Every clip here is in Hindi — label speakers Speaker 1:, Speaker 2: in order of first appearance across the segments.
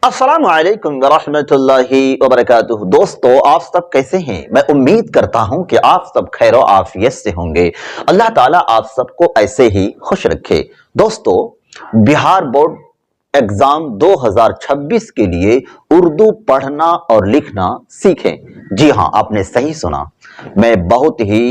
Speaker 1: अस्सलाम वालेकुम वरहमतुल्लाहि वबरकातुहू। दोस्तों, आप सब कैसे हैं? मैं उम्मीद करता हूं कि आप सब खैर और आफियत से होंगे। अल्लाह ताला आप सबको ऐसे ही खुश रखे। दोस्तों, बिहार बोर्ड एग्जाम 2026 के लिए उर्दू पढ़ना और लिखना सीखें। जी हां, आपने सही सुना। मैं बहुत ही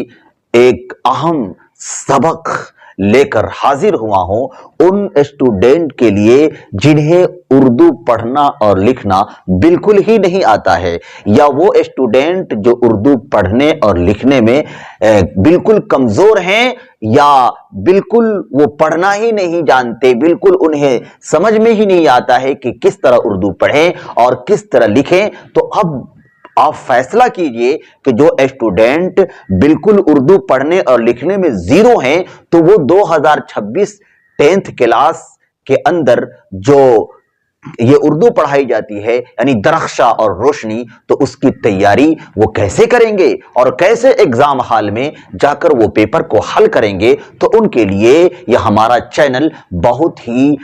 Speaker 1: एक अहम सबक लेकर हाजिर हुआ हूं उन स्टूडेंट के लिए जिन्हें उर्दू पढ़ना और लिखना बिल्कुल ही नहीं आता है, या वो स्टूडेंट जो उर्दू पढ़ने और लिखने में बिल्कुल कमजोर हैं, या बिल्कुल वो पढ़ना ही नहीं जानते, बिल्कुल उन्हें समझ में ही नहीं आता है कि किस तरह उर्दू पढ़ें और किस तरह लिखें। तो अब आप फैसला कीजिए कि जो स्टूडेंट बिल्कुल उर्दू पढ़ने और लिखने में जीरो हैं, तो वो 2026 10th क्लास के अंदर जो ये उर्दू पढ़ाई जाती है, यानी दरख्शा और रोशनी, तो उसकी तैयारी वो कैसे करेंगे और कैसे एग्जाम हॉल में जाकर वो पेपर को हल करेंगे। तो उनके लिए यह हमारा चैनल बहुत ही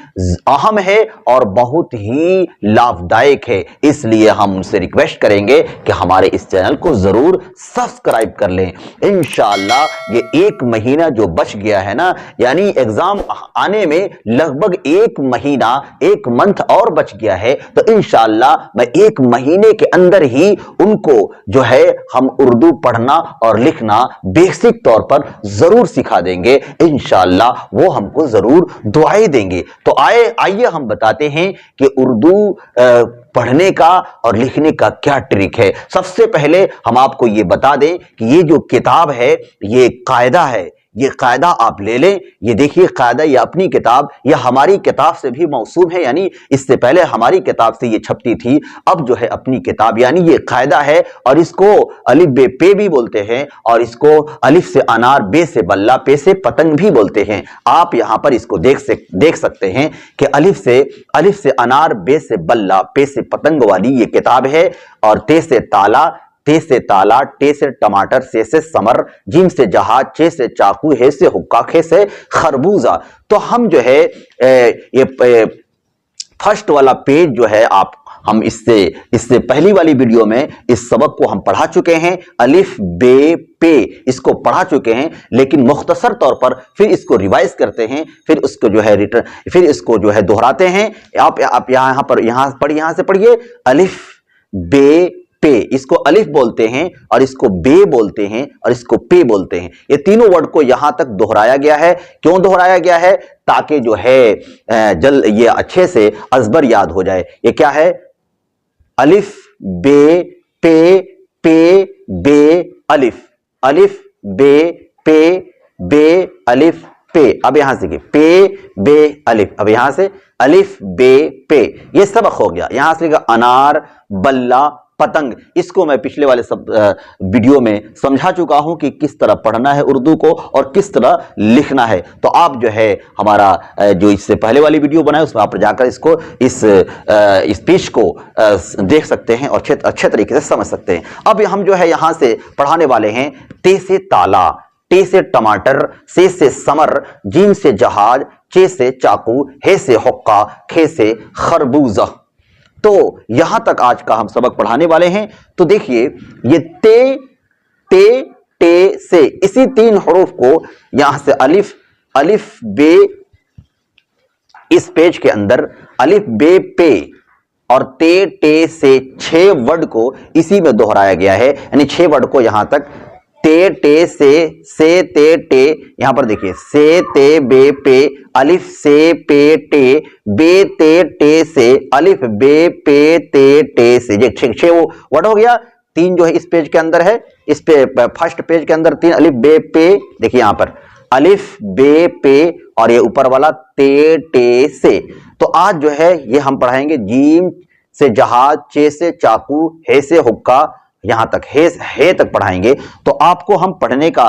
Speaker 1: अहम है और बहुत ही लाभदायक है। इसलिए हम उनसे रिक्वेस्ट करेंगे कि हमारे इस चैनल को जरूर सब्सक्राइब कर लें। इंशाअल्लाह ये एक महीना जो बच गया है ना, यानी एग्जाम आने में लगभग एक महीना, एक मंथ और बच गया है, तो इंशाअल्लाह मैं एक महीने के अंदर ही उनको जो है हम उर्दू पढ़ना और लिखना बेसिक तौर पर जरूर सिखा देंगे। इंशाअल्लाह वो हमको जरूर दुआएं देंगे। तो आइए हम बताते हैं कि उर्दू पढ़ने का और लिखने का क्या ट्रिक है। सबसे पहले हम आपको ये बता दें कि ये जो किताब है, ये कायदा है। ये कायदा आप ले लें। ये देखिए कायदा, ये अपनी किताब, ये हमारी किताब से भी मौसूम है, यानी इससे पहले हमारी किताब से ये छपती थी, अब जो है अपनी किताब, यानी ये कायदा है। और इसको अलिफ बे पे भी बोलते हैं, और इसको अलिफ से अनार, बे से बल्ला, पे से पतंग भी बोलते हैं। आप यहां पर इसको देख सकते हैं कि अलिफ से अनार, बे से बल्ला, पे से पतंग वाली ये किताब है। और ते से ताला, टे से टमाटर, से समर, जीम से जहाज, चे से चाकू, हे से हुक्का, खे से खरबूजा। तो हम जो है ये फर्स्ट वाला पेज जो है, आप हम इससे पहली वाली वीडियो में इस सबक को हम पढ़ा चुके हैं। अलिफ बे पे इसको पढ़ा चुके हैं, लेकिन मुख्तसर तौर पर फिर इसको रिवाइज करते हैं, फिर उसको जो है फिर इसको जो है दोहराते हैं। आप यहां से पढ़िए। अलिफ बे पे, इसको अलिफ बोलते हैं, और इसको बे बोलते हैं, और इसको पे बोलते हैं। ये तीनों वर्ड को यहां तक दोहराया गया है। क्यों दोहराया गया है? ताकि जो है ये अच्छे से अजबर याद हो जाए। ये क्या है? अलिफ बे पे, पे बे अलिफ, अलिफ बे पे, बे अलिफ पे। अब यहां से पे बे अलिफ, अब यहां से अलिफ बे पे, ये सबक हो गया। यहां से अनार, बल्ला, पतंग। इसको मैं पिछले वाले सब वीडियो में समझा चुका हूं कि किस तरह पढ़ना है उर्दू को और किस तरह लिखना है। तो आप जो है हमारा जो इससे पहले वाली वीडियो बनाए, उसमें आप जाकर इसको इस स्पीच को देख सकते हैं और अच्छे तरीके से समझ सकते हैं। अब हम जो है यहां से पढ़ाने वाले हैं ते से ताला, टे से टमाटर, से समर, जीम से जहाज, चे से चाकू, हे से हुक्का, खे से खरबूजा। तो यहां तक आज का हम सबक पढ़ाने वाले हैं। तो देखिए, ये ते टे से, इसी तीन हरूफ को यहां से अलिफ बे, इस पेज के अंदर अलिफ बे पे और टे से 6 वर्ड को इसी में दोहराया गया है। यानी 6 वर्ड को यहां तक टे से ते टे, यहां पर देखिए से ते बे पे, अलिफ से पे टे, बे टे से, अलिफ बे पे टे से। ये 6 वो वर्ड हो गया। 3 जो है इस पेज के अंदर है, इस पे फर्स्ट पेज के अंदर 3 अलिफ बे पे, देखिए यहां पर अलिफ बे पे, और ये ऊपर वाला टे से। तो आज जो है ये हम पढ़ाएंगे जीम से जहाज, चे से चाकू, हे से हुक्का, यहां तक हे तक पढ़ाएंगे। तो आपको हम पढ़ने का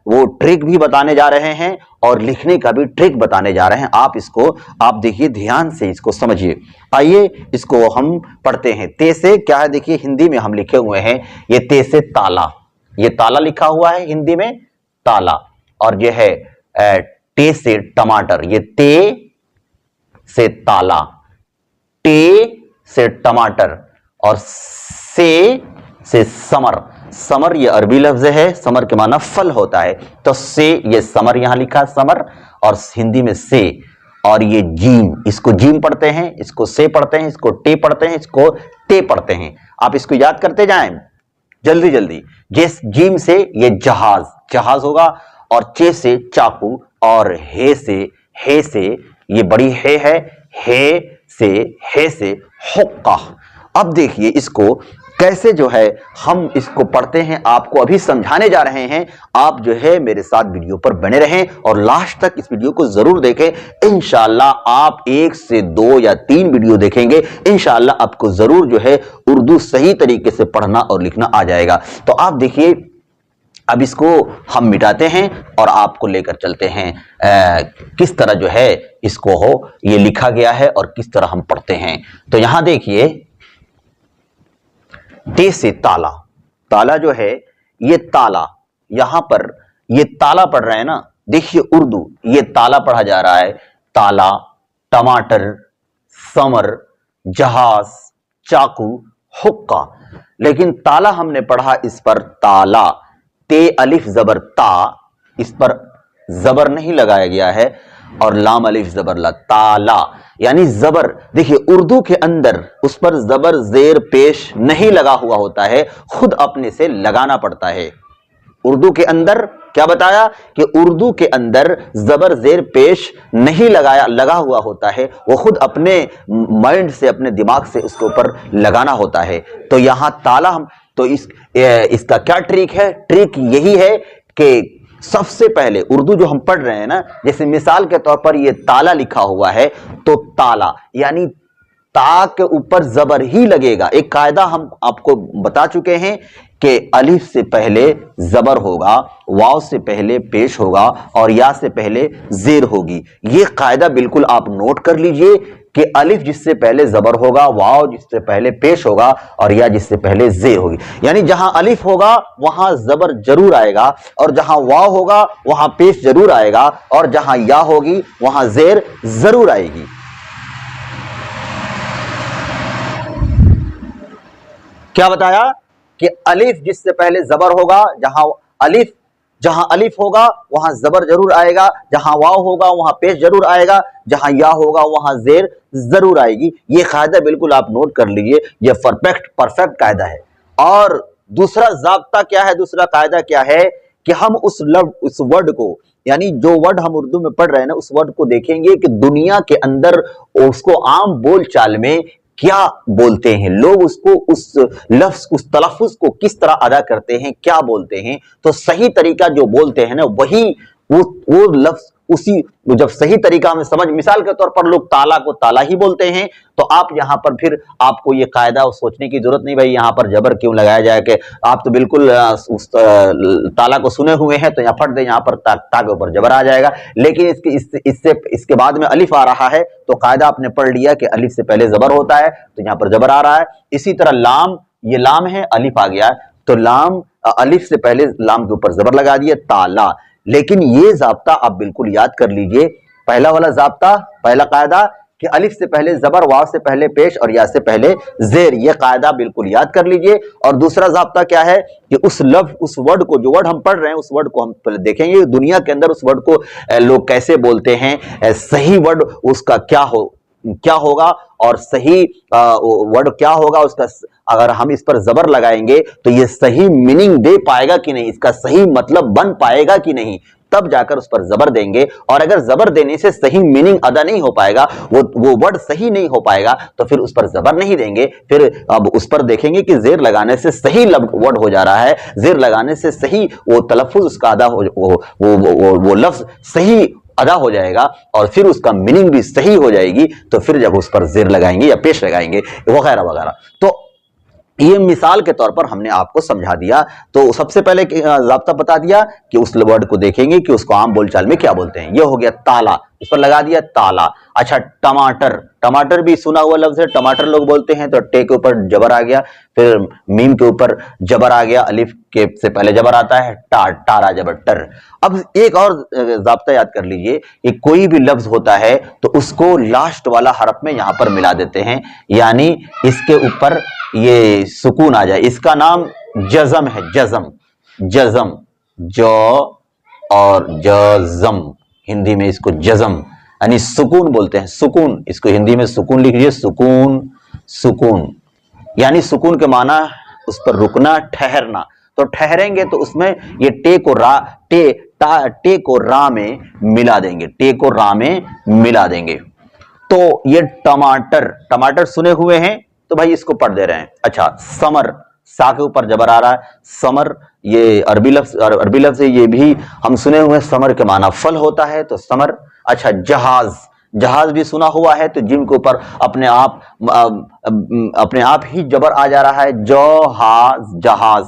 Speaker 1: वो ट्रिक भी बताने जा रहे हैं और लिखने का भी ट्रिक बताने जा रहे हैं। आप देखिए, ध्यान से इसको समझिए। आइए इसको हम पढ़ते हैं। ते से क्या है? देखिए हिंदी में हम लिखे हुए हैं, ये ते से ताला, ये ताला लिखा हुआ है हिंदी में, ताला। और ये है टे से टमाटर, ये ते से ताला, टे से टमाटर और से समर। समर ये अरबी लफ्ज है, समर के माना फल होता है, तो से ये समर यहां लिखा समर और हिंदी में से, और ये जीम, इसको जीम पढ़ते हैं, इसको से पढ़ते हैं, इसको टे पढ़ते हैं, इसको ते पढ़ते हैं। आप इसको याद करते जाएं जल्दी जल्दी। जिस जीम से ये जहाज, जहाज होगा, और चे से चाकू, और हे से ये बड़ी हे है, हे से हुक्का। अब देखिए इसको कैसे जो है हम इसको पढ़ते हैं, आपको अभी समझाने जा रहे हैं। आप जो है मेरे साथ वीडियो पर बने रहें और लास्ट तक इस वीडियो को जरूर देखें। इंशाल्लाह आप 1 से 2 या 3 वीडियो देखेंगे, इंशाल्लाह आपको जरूर जो है उर्दू सही तरीके से पढ़ना और लिखना आ जाएगा। तो आप देखिए, अब इसको हम मिटाते हैं और आपको लेकर चलते हैं किस तरह जो है इसको हो ये लिखा गया है और किस तरह हम पढ़ते हैं। तो यहां देखिए, टे से ताला, ताला जो है ये ताला, यहां पर ये ताला पढ़ रहे हैं ना, देखिए उर्दू ये ताला पढ़ा जा रहा है, ताला, टमाटर, समर, जहाज, चाकू, हुक्का। लेकिन ताला हमने पढ़ा इस पर ताला, ते अलिफ जबर ता, इस पर जबर नहीं लगाया गया है, और लाम अलिफ जबर ला, ताला यानी जबर। देखिए उर्दू के अंदर उस पर जबर जेर पेश नहीं लगा हुआ होता है, खुद अपने से लगाना पड़ता है। उर्दू के अंदर क्या बताया कि उर्दू के अंदर जबर जेर पेश नहीं लगा हुआ होता है, वो खुद अपने माइंड से, अपने दिमाग से उसके ऊपर लगाना होता है। तो यहां ताला हम तो इसका क्या ट्रिक है? ट्रिक यही है कि सबसे पहले उर्दू जो हम पढ़ रहे हैं ना, जैसे मिसाल के तौर पर ये ताला लिखा हुआ है, तो ताला यानी ता के ऊपर जबर ही लगेगा। एक कायदा हम आपको बता चुके हैं कि अलिफ से पहले जबर होगा, वाव से पहले पेश होगा और या से पहले जेर होगी। ये कायदा बिल्कुल आप नोट कर लीजिए कि अलिफ जिससे पहले जबर होगा, वाव जिससे पहले पेश होगा और या जिससे पहले जेर होगी। यानी जहां अलिफ होगा वहां जबर जरूर आएगा, और जहां वाव होगा वहां पेश जरूर आएगा, और जहां या होगी वहां जेर जरूर आएगी। क्या बताया कि अलिफ जिससे पहले जबर होगा, जहां अलिफ होगा वहां जबर जरूर आएगा, जहां वाव होगा वहां पेश जरूर आएगा, जहां या होगा वहां जेर जरूर आएगी। ये कायदा बिल्कुल आप नोट कर लीजिए, ये परफेक्ट कायदा है। और दूसरा जाब्ता क्या है, दूसरा कायदा क्या है कि हम उस वर्ड को, यानी जो वर्ड हम उर्दू में पढ़ रहे हैं ना, उस वर्ड को देखेंगे कि दुनिया के अंदर उसको आम बोलचाल में क्या बोलते हैं लोग, उसको उस लफ्ज, उस तलफ्फुज को किस तरह अदा करते हैं, क्या बोलते हैं। तो सही तरीका जो बोलते हैं ना, वही वो लफ्ज उसी जब सही तरीका में समझ, मिसाल के तौर पर लोग ताला को ताला ही बोलते हैं, तो आप यहां पर फिर आपको ये कायदा सोचने की जरूरत नहीं, भाई यहां पर जबर क्यों लगाया जाए, कि आप तो बिल्कुल उस ताला को सुने हुए हैं तो यहाँ फट दे, यहाँ पर ता के ऊपर जबर आ जाएगा। लेकिन इसके बाद में अलिफ आ रहा है, तो कायदा आपने पढ़ लिया कि अलिफ से पहले जबर होता है, तो यहाँ पर जबर आ रहा है। इसी तरह लाम, ये लाम है, अलिफ आ गया, तो लाम, अलिफ से पहले लाम के ऊपर जबर लगा दिया, ताला। लेकिन ये जाब्ता आप बिल्कुल याद कर लीजिए, पहला वाला जाब्ता, पहला कायदा कि अलिफ से पहले जबर, वाव से पहले पेश और या से पहले जेर, ये कायदा बिल्कुल याद कर लीजिए। और दूसरा जाब्ता क्या है कि उस वर्ड को, जो वर्ड हम पढ़ रहे हैं, उस वर्ड को हम पहले देखेंगे दुनिया के अंदर उस वर्ड को लोग कैसे बोलते हैं, सही वर्ड उसका क्या होगा और सही वर्ड क्या होगा उसका। अगर हम इस पर जबर लगाएंगे तो ये सही मीनिंग दे पाएगा कि नहीं, इसका सही मतलब बन पाएगा कि नहीं, तब जाकर उस पर जबर देंगे। और अगर जबर देने से सही मीनिंग अदा नहीं हो पाएगा, वो वर्ड सही नहीं हो पाएगा, तो फिर उस पर जबर नहीं देंगे। फिर अब उस पर देखेंगे कि जेर लगाने से सही वर्ड हो जा रहा है, जेर लगाने से सही वो तलफ्फुज उसका अदा हो, वो लफ्ज सही अदा हो जाएगा और फिर उसका मीनिंग भी सही हो जाएगी। तो फिर जब उस पर जेर लगाएंगे या पेश लगाएंगे वगैरह वगैरह। तो ये मिसाल के तौर पर हमने आपको समझा दिया। तो सबसे पहले ज़ाब्ता बता दिया कि उस वर्ड को देखेंगे कि उसको आम बोलचाल में क्या बोलते हैं। ये हो गया ताला, इस पर लगा दिया ताला। अच्छा, टमाटर, टमाटर भी सुना हुआ लफ्ज है, टमाटर लोग बोलते हैं, तो टे के ऊपर जबर आ गया, फिर मीम के ऊपर जबर आ गया, अलिफ के से पहले जबर आता है, टारा जबर टर। अब एक और ज़ाब्ता याद कर लीजिए कि कोई भी लफ्ज होता है तो उसको लास्ट वाला हरफ में यहां पर मिला देते हैं, यानी इसके ऊपर ये सुकून आ जाए। इसका नाम जज़म है, जज़म, जज़म, जो और जज़म, हिंदी में इसको जज़म यानी सुकून बोलते हैं। सुकून, इसको हिंदी में सुकून लिख लीजिए, सुकून, सुकून यानी सुकून के माना उस पर रुकना, ठहरना। तो ठहरेंगे तो उसमें ये टे को रा में मिला देंगे, टे को रा में मिला देंगे। तो ये टमाटर, टमाटर सुने हुए हैं तो भाई इसको पढ़ दे रहे हैं। अच्छा, समर, सा के ऊपर जबर आ रहा है, समर, ये अरबी लफ्ज है, ये भी हम सुने हुए हैं, समर के माना फल होता है, तो समर। अच्छा, जहाज, जहाज भी सुना हुआ है, तो जिम के ऊपर अपने आप ही जबर आ जा रहा है, जहाज, जहाज।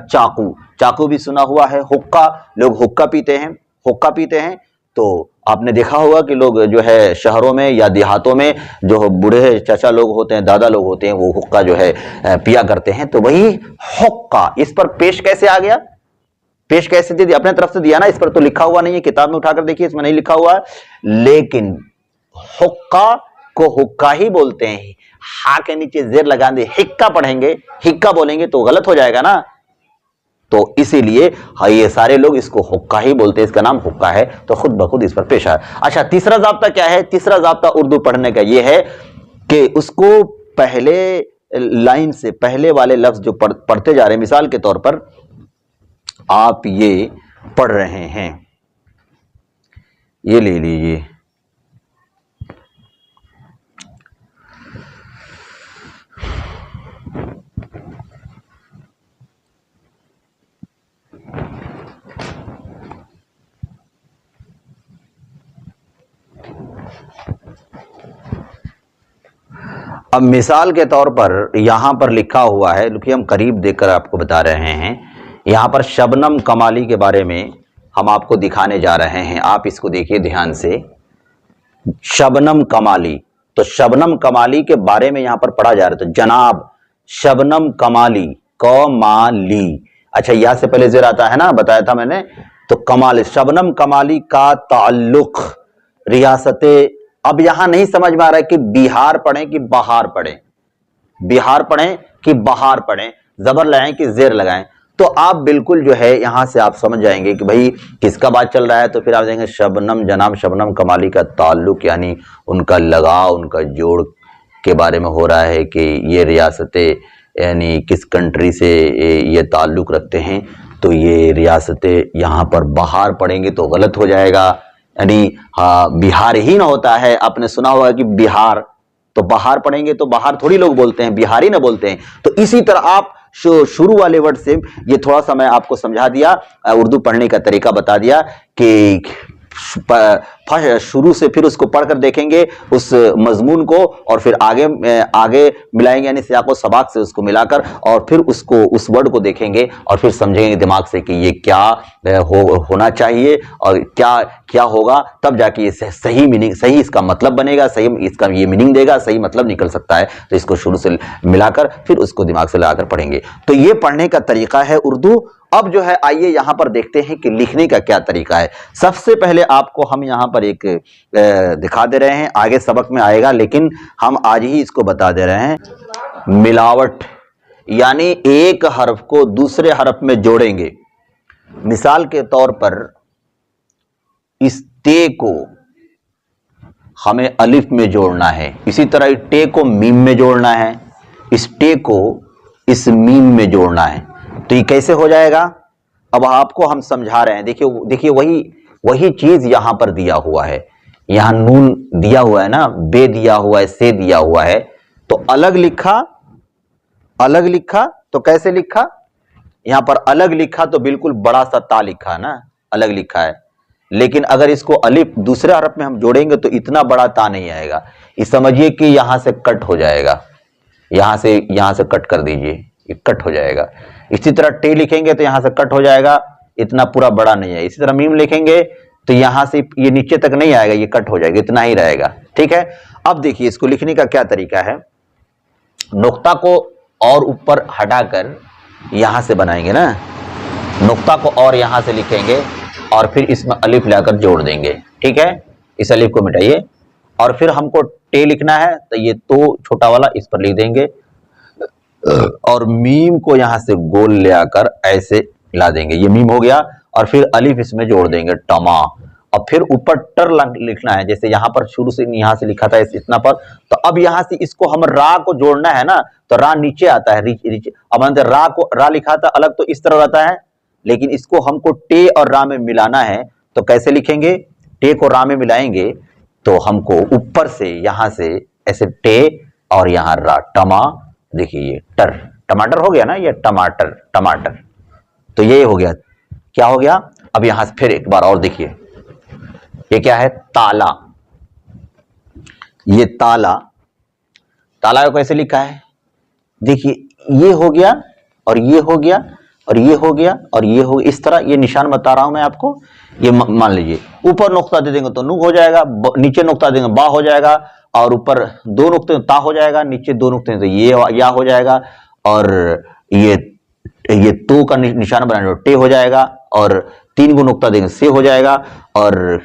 Speaker 1: चाकू, चाकू भी सुना हुआ है। हुक्का, लोग हुक्का पीते हैं, हुक्का पीते हैं। तो आपने देखा होगा कि लोग जो है शहरों में या देहातों में जो बूढ़े चाचा लोग होते हैं, दादा लोग होते हैं, वो हुक्का जो है पिया करते हैं। तो वही हुक्का, इस पर पेश कैसे आ गया, पेश कैसे दे दिया, अपने तरफ से दिया ना, इस पर तो लिखा हुआ नहीं है, किताब में उठाकर देखिए इसमें नहीं लिखा हुआ है, लेकिन हुक्का को हुक्का ही बोलते हैं। हा के नीचे जेर लगा दे, हिक्का पढ़ेंगे, हिक्का बोलेंगे तो गलत हो जाएगा ना, तो इसीलिए ये सारे लोग इसको हुक्का ही बोलते हैं, इसका नाम हुक्का है, तो खुद ब खुद इस पर पेश है। अच्छा, तीसरा ज़ाब्ता क्या है? तीसरा ज़ाब्ता उर्दू पढ़ने का यह है कि उसको पहले लाइन से पहले वाले लफ्ज जो पढ़ते जा रहे हैं, मिसाल के तौर पर आप ये पढ़ रहे हैं, ये ले लीजिए, अब मिसाल के तौर पर यहां पर लिखा हुआ है, देखिए हम करीब देखकर आपको बता रहे हैं, यहां पर शबनम कमाली के बारे में हम आपको दिखाने जा रहे हैं। आप इसको देखिए ध्यान से, शबनम कमाली, तो शबनम कमाली के बारे में यहां पर पढ़ा जा रहा है। तो जनाब शबनम कमाली, कमाली, अच्छा या से पहले जेर आता है ना, बताया था मैंने, तो कमाल, शबनम कमाली का ताल्लुक रियासते, अब यहां नहीं समझ में आ रहा है कि बिहार पढ़ें कि बहार पढ़ें, बिहार पढ़ें कि बहार पढ़ें, जबर लगाएं कि जेर लगाएं, तो आप बिल्कुल जो है यहां से आप समझ जाएंगे कि भाई किसका बात चल रहा है। तो फिर आप देखेंगे शबनम, जनाब शबनम कमाली का ताल्लुक यानी उनका लगाव, उनका जोड़ के बारे में हो रहा है कि ये रियासतें यानी किस कंट्री से ये ताल्लुक रखते हैं। तो ये रियासतें यहाँ पर बहार पढ़ेंगे तो गलत हो जाएगा, यानी बिहार ही ना होता है, आपने सुना होगा कि बिहार, तो बाहर पढ़ेंगे तो बाहर थोड़ी लोग बोलते हैं, बिहारी ना बोलते हैं। तो इसी तरह आप शुरू वाले वर्ड से ये थोड़ा सा मैं आपको समझा दिया, उर्दू पढ़ने का तरीका बता दिया कि शुरू से फिर उसको पढ़कर देखेंगे उस मजमून को, और फिर आगे मिलाएंगे यानी सियाक़ो सबाक से उसको मिलाकर, और फिर उसको उस वर्ड को देखेंगे और फिर समझेंगे दिमाग से कि ये क्या होना चाहिए और क्या होगा, तब जाके ये सही मीनिंग, सही इसका मतलब बनेगा, सही इसका ये मीनिंग देगा, सही मतलब निकल सकता है। तो इसको शुरू से मिलाकर फिर उसको दिमाग से लगाकर पढ़ेंगे। तो ये पढ़ने का तरीका है उर्दू। अब जो है आइए यहां पर देखते हैं कि लिखने का क्या तरीका है। सबसे पहले आपको हम यहां पर एक दिखा दे रहे हैं, आगे सबक में आएगा, लेकिन हम आज ही इसको बता दे रहे हैं। मिलावट यानी एक हर्फ को दूसरे हर्फ में जोड़ेंगे। मिसाल के तौर पर इस ते को हमें अलिफ में जोड़ना है, इसी तरह टे को मीम में जोड़ना है, इस टे को इस मीम में जोड़ना है। तो ये कैसे हो जाएगा, अब आपको हम समझा रहे हैं। देखिए वही चीज यहां पर दिया हुआ है, यहां नून दिया हुआ है ना, बे दिया हुआ है, से दिया हुआ है, तो अलग लिखा तो कैसे लिखा, यहां पर अलग लिखा तो बिल्कुल बड़ा सा ता लिखा ना, अलग लिखा है। लेकिन अगर इसको अलिफ दूसरे हरफ में हम जोड़ेंगे तो इतना बड़ा ता नहीं आएगा, इस समझिए कि यहां से कट हो जाएगा, यहां से कट कर दीजिए, ये कट हो जाएगा। इसी तरह टे लिखेंगे तो यहां से कट हो जाएगा, इतना पूरा बड़ा नहीं है। इसी तरह मीम लिखेंगे तो यहां से ये नीचे तक नहीं आएगा, ये कट हो जाएगा, इतना ही रहेगा। ठीक है, अब देखिए इसको लिखने का क्या तरीका है। नुक्ता को और ऊपर हटाकर यहां से बनाएंगे ना, नुक्ता को और यहां से लिखेंगे और फिर इसमें अलिफ लाकर जोड़ देंगे। ठीक है, इस अलिफ को मिटाइए और फिर हमको टे लिखना है तो ये तो छोटा वाला इस पर लिख देंगे और मीम को यहां से गोल ले आकर ऐसे ला देंगे, ये मीम हो गया। और फिर अलिफ इसमें जोड़ देंगे टमा, और फिर ऊपर टर लिखना है, जैसे यहां पर शुरू से यहां से लिखा था इतना पर, तो अब यहां से इसको हम रा को जोड़ना है ना, तो रा नीचे आता है नीचे। अब अंदर रा को रा लिखा था अलग तो इस तरह रहता है, लेकिन इसको हमको टे और रा में मिलाना है तो कैसे लिखेंगे, टे को रा में मिलाएंगे तो हमको ऊपर से यहां से ऐसे टे और यहां रा, टमा, देखिए ये टर, टमाटर हो गया ना, ये टमाटर टमाटर, तो ये हो गया। क्या हो गया, अब यहां से फिर एक बार और देखिए, ये क्या है, ताला। ये ताला, ताला को कैसे लिखा है, देखिए ये हो गया और ये हो गया और ये हो गया और ये हो, इस तरह ये निशान बता रहा हूं मैं आपको। ये मान लीजिए ऊपर नुक्ता दे देंगे तो नू हो जाएगा, नीचे नुक्ता देंगे बा हो जाएगा, और ऊपर दो नुक्ते ता हो जाएगा, नीचे दो नुक्ते तो ये या हो जाएगा, और ये तो का निशान बनाने टे हो जाएगा, और तीन गो नुक्ता देंगे से हो जाएगा, और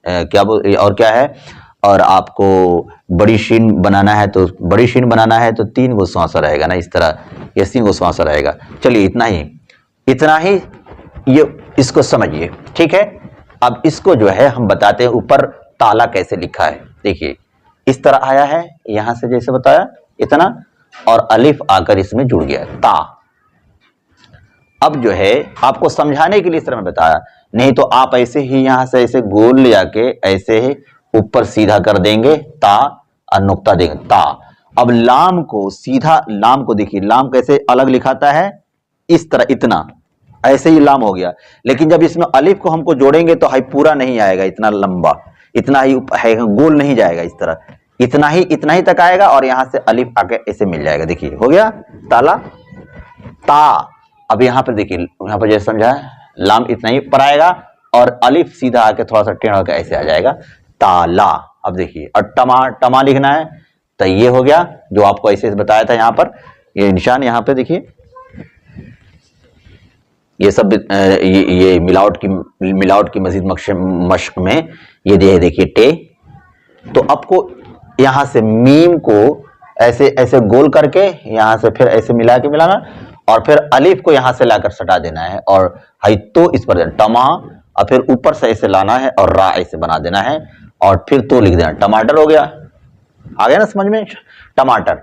Speaker 1: क्या है, और आपको बड़ी शीन बनाना है तो बड़ी शीन बनाना है तो तीन गो श्वासा रहेगा ना, इस तरह ये तीन गो श्वासा रहेगा। चलिए इतना ही ये इसको समझिए। ठीक है, अब इसको जो है हम बताते हैं ऊपर ताला कैसे लिखा है। देखिए इस तरह आया है, यहां से जैसे बताया इतना, और अलिफ आकर इसमें जुड़ गया ता। अब जो है आपको समझाने के लिए इस तरह मैं बताया, नहीं तो आप ऐसे ही यहां से ऐसे गोल ले जाके ऐसे ही ऊपर सीधा कर देंगे ता और नुक्ता देंगे ता। अब लाम को सीधा, लाम को देखिए लाम कैसे अलग लिखाता है, इस तरह इतना, ऐसे ही लाम हो गया। लेकिन जब इसमें अलिफ को हमको जोड़ेंगे तो हाई पूरा नहीं आएगा, इतना लंबा, इतना ही है, गोल नहीं जाएगा, इस तरह इतना ही तक आएगा, और यहां से अलिफ आके ऐसे मिल जाएगा। देखिए हो गया ताला ता। अब यहां पर देखिए, यहां पर जैसे समझा है, लाम इतना ही पर आएगा और अलिफ सीधा आके थोड़ा सा टेढ़ा होकर ऐसे आ जाएगा ताला। अब देखिए, और टमा लिखना है तो ये हो गया जो आपको ऐसे बताया था, यहां पर ये निशान, यहां पे देखिए ये सब ये मिलावट की मजीद मशक में ये देखिए टे। तो आपको यहां से मीम को ऐसे ऐसे गोल करके यहां से फिर ऐसे मिला के मिलाना, और फिर अलिफ को यहां से लाकर सटा देना है, और हाई तो इस पर टमा, और फिर ऊपर से ऐसे लाना है और रा ऐसे बना देना है, और फिर तो लिख देना, टमाटर हो गया। आ गया ना समझ में, टमाटर।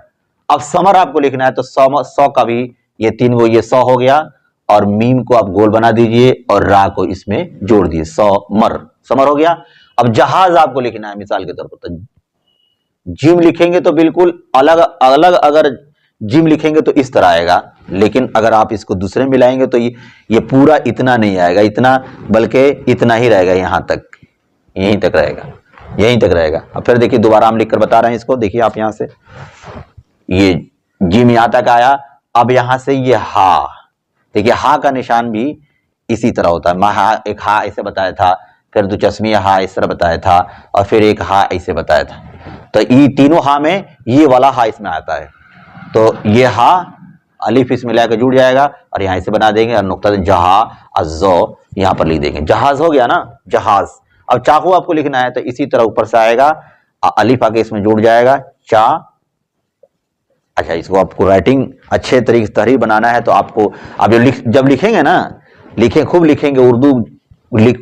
Speaker 1: अब समर आपको लिखना है तो सौ का भी ये तीन वो ये 100 हो गया, और मीम को आप गोल बना दीजिए और रा को इसमें जोड़ दिए, समर हो गया। अब जहाज आपको लिखना है मिसाल के तौर पर, तो जिम लिखेंगे तो बिल्कुल अलग अलग, अगर जिम लिखेंगे तो इस तरह आएगा, लेकिन अगर आप इसको दूसरे मिलाएंगे तो ये पूरा इतना नहीं आएगा, इतना बल्कि इतना ही रहेगा, यहां तक, यहीं तक रहेगा। अब फिर देखिए दोबारा हम लिखकर बता रहे हैं इसको, देखिए आप यहां से ये जिम यहां तक आया। अब यहां से ये हा, देखिए हा का निशान भी इसी तरह होता है, एक हा ऐसे बताया था, फिर दो चश्मी हा इस तरह बताया था, और फिर एक हा ऐसे बताया था। तो ये तीनों हा में ये वाला हा इसमें आता है, तो ये हा अलिफ इसमें लाकर जुड़ जाएगा, और यहां से बना देंगे, और नुक्ता जहा अज़ो यहां पर लिख देंगे, जहाज हो गया ना, जहाज। अब चाकू आपको लिखना है तो इसी तरह ऊपर से आएगा, अलिफ आके इसमें जुड़ जाएगा, चा। अच्छा, इसको आपको राइटिंग अच्छे तरीके से तहरीर बनाना है तो आपको आप जब लिखेंगे ना, खूब लिखेंगे उर्दू,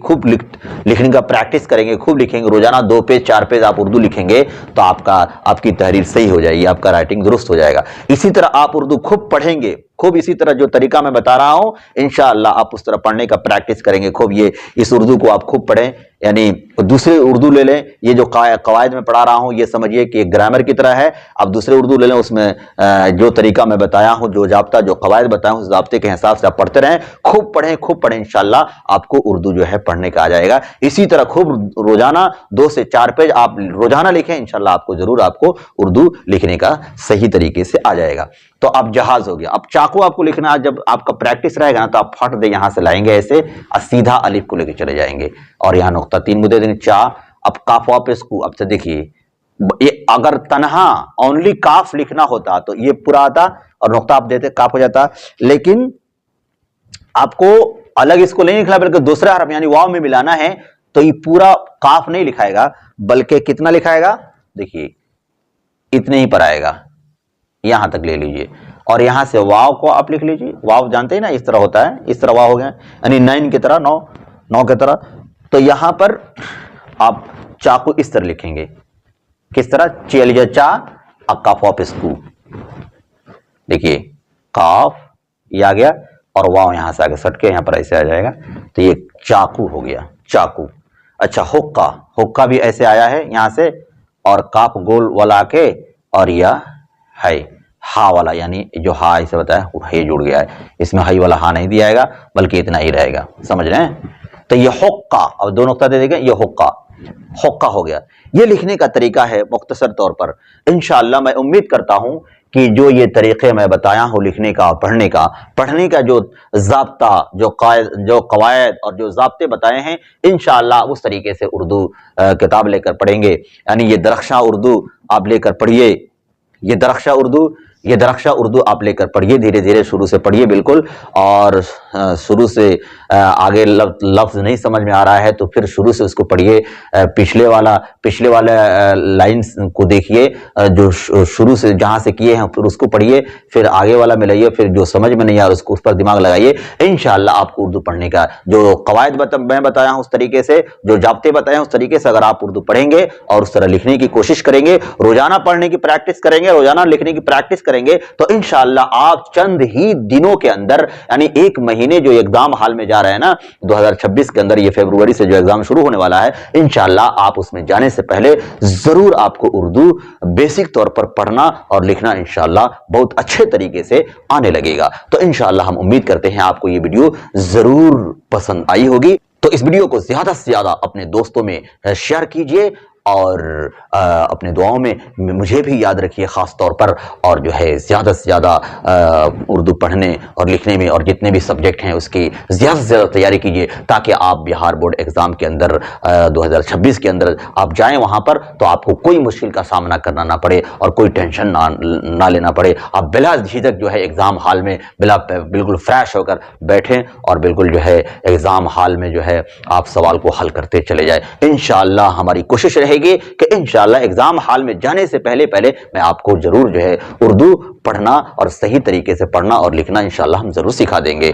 Speaker 1: खूब लिखने का प्रैक्टिस करेंगे, खूब लिखेंगे, रोजाना 2 पेज 4 पेज आप उर्दू लिखेंगे तो आपकी तहरीर सही हो जाएगी, आपका राइटिंग दुरुस्त हो जाएगा। इसी तरह आप उर्दू खूब पढ़ेंगे, खूब इसी तरह जो तरीका मैं बता रहा हूं इंशाअल्लाह आप उस तरह पढ़ने का प्रैक्टिस करेंगे खूब। ये इस उर्दू को आप खूब पढ़ें, यानी दूसरे उर्दू ले लें, ये जो कवायद में पढ़ा रहा हूं ये समझिए कि एक ग्रामर की तरह है, आप दूसरे उर्दू ले लें, उसमें जो तरीका मैं बताया हूं, जो जाब्ता जो कवायद बताया हूं, उस जाब्ते के हिसाब से आप पढ़ते रहें, खूब पढ़ें इंशाअल्लाह आपको उर्दू जो है पढ़ने का आ जाएगा। जाएगा। इसी तरह खूब रोजाना 2 से 4 पेज आप रोजाना लिखें, इंशाल्लाह आपको जरूर आपको उर्दू लिखने का सही तरीके से आ जाएगा। तो अब जहाज हो गया। अब चाकू आपको लिखना, जब आपका प्रैक्टिस रहेगा ना तो आप फट दे यहां से लाएंगे ऐसे और सीधा अलिफ को लेके चले जाएंगे और यहां नुक्ता 3 मुद्दे देंगे चा। अब काफ वापस कू। अब से देखिए ये अगर तनहा ओनली काफ लिखना होता तो ये पूरा आता और नुक्ता आप देते काफ हो जाता, लेकिन आपको अलग इसको नहीं लिखना बल्कि दूसरा हरफ यानी वाव में मिलाना है तो ये पूरा काफ नहीं लिखाएगा बल्कि कितना लिखाएगा, देखिए इतने ही पर आएगा, यहां तक ले लीजिए और यहां से वाव को आप लिख लीजिए। वाव जानते हैं ना इस तरह होता है, इस तरह वाव हो गया यानी 9 की तरह, 9 की तरह। तो यहां पर आप चाकू इस तरह लिखेंगे, किस तरह, चलिए चा काफ वापस कू, देखिए काफ ये आ गया और वाव यहां से आगे सट के यहां पर ऐसे आ जाएगा तो ये चाकू हो गया, चाकू। अच्छा हुक्का, हुक्का भी ऐसे आया है यहां से और काफ गोल वाला के और यह है हा वाला, यानी जो हा इसे बताया हे जुड़ गया है, इसमें हाई वाला हा नहीं दिया जाएगा बल्कि इतना ही रहेगा, समझ रहे हैं। तो ये हुक्का, अब 2 नुक्ता दे देंगे, ये हुक्का, हुक्का हो गया। ये लिखने का तरीका है मुख्तसर तौर पर। इंशाअल्लाह मैं उम्मीद करता हूं कि जो ये तरीके मैं बताया हूं लिखने का, पढ़ने का जो ज़ाब्ता, जो कवायद और जो ज़ाब्ते बताए हैं, इंशाअल्लाह उस तरीके से उर्दू किताब लेकर पढ़ेंगे। यानी ये दरख्शां उर्दू आप लेकर पढ़िए, ये दरख्शा उर्दू आप लेकर पढ़िए, धीरे धीरे शुरू से पढ़िए बिल्कुल, और शुरू से आगे लफ्ज नहीं समझ में आ रहा है तो फिर शुरू से उसको पढ़िए। पिछले वाले लाइंस को देखिए जो शुरू से जहां से किए हैं फिर उसको पढ़िए, फिर आगे वाला मिलाइए, फिर जो समझ में नहीं आ रहा उसको उस पर दिमाग लगाइए। इंशाअल्लाह आपको उर्दू पढ़ने का जो कवायद मैं बताया हूं उस तरीके से, जो जाब्ते बताए हैं उस तरीके से अगर आप उर्दू पढ़ेंगे और उस तरह लिखने की कोशिश करेंगे, रोजाना पढ़ने की प्रैक्टिस करेंगे, रोजाना लिखने की प्रैक्टिस करेंगे तो इंशाअल्लाह आप चंद ही दिनों के अंदर, यानी 1 महीने जो एग्जाम हाल में जा रहे हैं ना 2026 के अंदर, ये फरवरी से जो एग्जाम शुरू होने वाला है, इंशाअल्लाह आप उसमें जाने से पहले जरूर आपको उर्दू बेसिक तौर पर पढ़ना और लिखना इंशाअल्लाह बहुत अच्छे तरीके से आने लगेगा। तो इंशाअल्लाह हम उम्मीद करते हैं आपको ये वीडियो जरूर पसंद आई होगी। तो इस वीडियो को ज्यादा से ज्यादा अपने दोस्तों में शेयर कीजिए और अपने दुआओं में मुझे भी याद रखिए खास तौर पर, और जो है ज़्यादा से ज़्यादा उर्दू पढ़ने और लिखने में और जितने भी सब्जेक्ट हैं उसकी ज़्यादा से ज़्यादा तैयारी कीजिए ताकि आप बिहार बोर्ड एग्ज़ाम के अंदर 2026 के अंदर आप जाएं वहाँ पर तो आपको कोई मुश्किल का सामना करना ना पड़े और कोई टेंशन ना लेना पड़े। आप बिला झिझक जो है एग्ज़ाम हाल में बिल्कुल फ्रेश होकर बैठें और बिल्कुल जो है एग्ज़ाम हाल में जो है आप सवाल को हल करते चले जाए। इंशाअल्लाह हमारी कोशिश रहेगी कि इंशाअल्लाह एग्जाम हाल में जाने से पहले मैं आपको जरूर जो है उर्दू पढ़ना और सही तरीके से पढ़ना और लिखना इंशाअल्लाह हम जरूर सिखा देंगे।